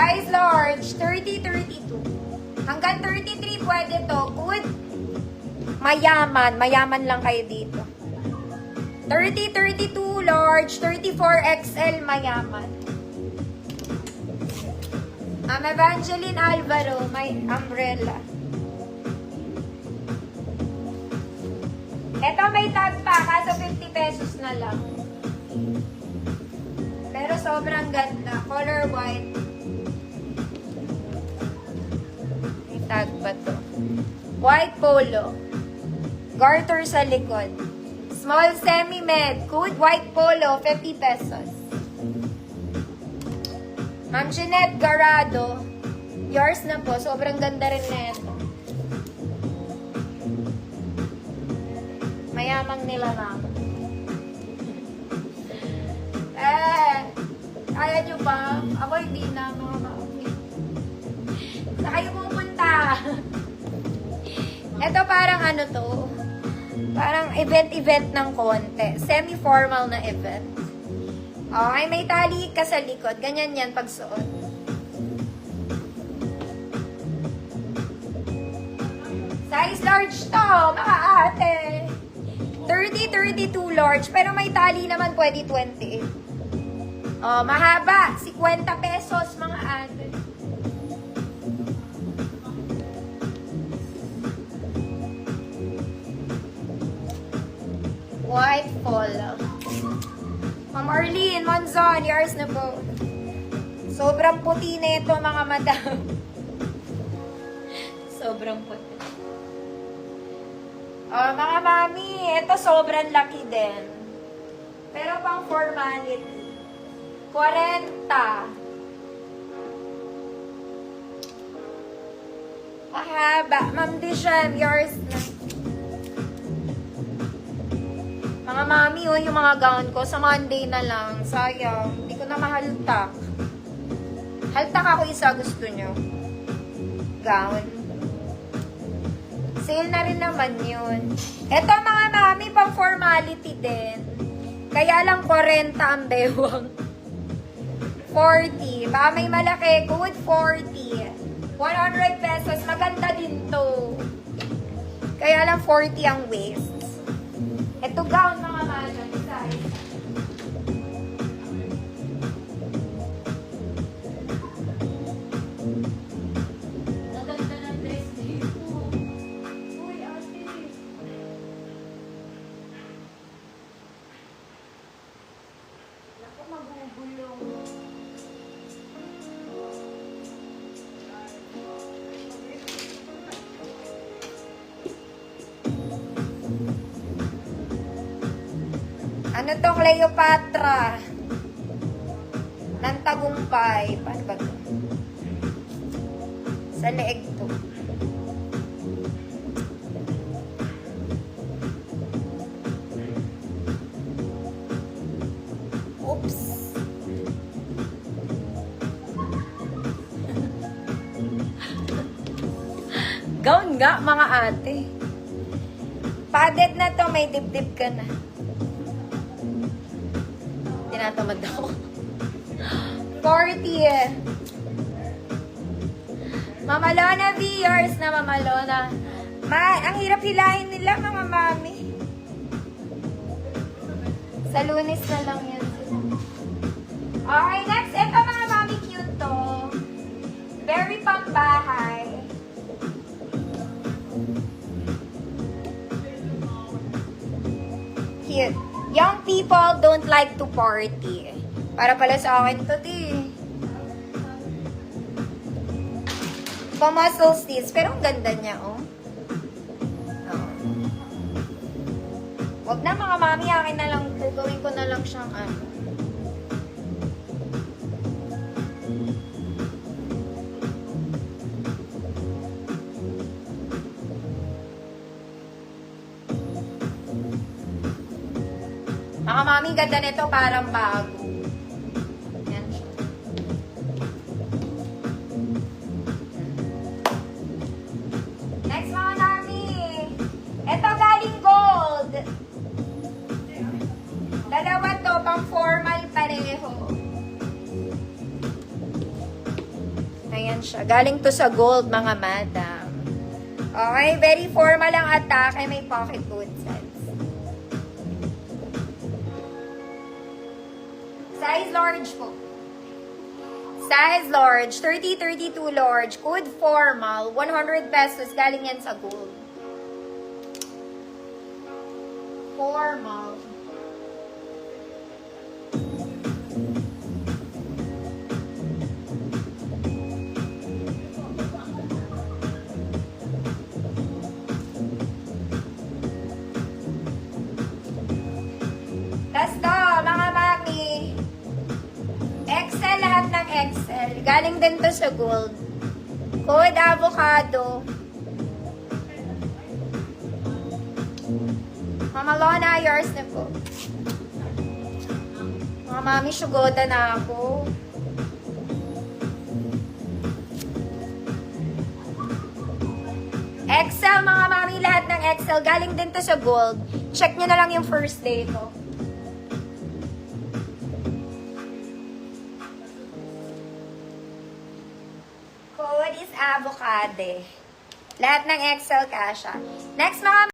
Size large, 30-32. Hanggang 33 pwede to. Good. Mayaman. Mayaman lang kayo dito. 30-32 large, 34XL mayaman. Evangeline Alvaro, may umbrella. Ito may tag pa, kaso 50 pesos na lang. Pero sobrang ganda. Color white. May tag pa to. White polo. Garter sa likod. Small semi-med. Good white polo, 50 pesos. Ma'am Jeanette Garado. Yours na po. Sobrang ganda rin na ito. Mayamang nila ma'am. Kaya nyo ba? Ako hindi na mga mami. Saan kayo pupunta? Ito parang ano to? Parang event ng konti. Semi-formal na event. Okay, may tali ka sa likod. Ganyan yan pag suot. Size large to, mga ate. 30-32 large. Pero may tali naman pwede 28. Mahaba. 50 pesos, mga ate. White polo. Ma'am Arlene, Monzon, yours na po. Sobrang puti na ito, mga madam. Sobrang puti. Mga mami, ito sobrang laki din. Pero pang formality. 40. Mahaba. Ma'am Dishem, yours na. Mga mami, yung mga gown ko, sa Monday na lang. Sayang. Hindi ko na mahaltak. Haltak ako isa, gusto nyo. Gown. Sale na rin naman yun. Ito mga mami, pang formality din. Kaya lang 40 ang bewang. 40. Baka may malaki. Good 40. 100 pesos. Maganda din to. Kaya lang 40 ang waist. Ito gown mga mami. Size. Maganda ng dress dito. Uy, ate. Naku, magugulong. Ano to, Cleopatra? Ng tagumpay. Paano ba to? Sa leeg to. Oops. Gown nga, mga ate. Padded na to, may dibdib ka na. Tinatamad ako. 40 eh. Mama Lona viewers na Mama Lona. Ang hirap hilahin nila mga mami. Sa Lunes na lang yan. Okay, next. Ito mga mami cute to. Very pambahay. Cute. Young people don't like to party. Para pala sa akin to, di. Pa-muscle stitch. Pero ang ganda niya, oh. Wag na mga mami, akin na lang to. Gawin ko na lang siyang ano. Mga mami, ganda nito, parang bago. Yan siya. Next mga mami. Ito galing gold. Dalawa to, pang formal pareho. siya. Galing to sa gold, mga madam. Okay, very formal ang atake. May pocket hood sets. Size large po. Size large, 30-32 large, good formal, 100 pesos, galing yan sa gold. Formal. Tapos to, mga mami, XL lahat ng XL. Galing din to sa gold. Code avocado. Mama Lona, yours na po. Mga mami, sugota na ako. XL, mga mami, lahat ng XL. Galing din to sa gold. Check nyo na lang yung first day ko. Code is avocado. Lahat ng XL kasha. Next, mga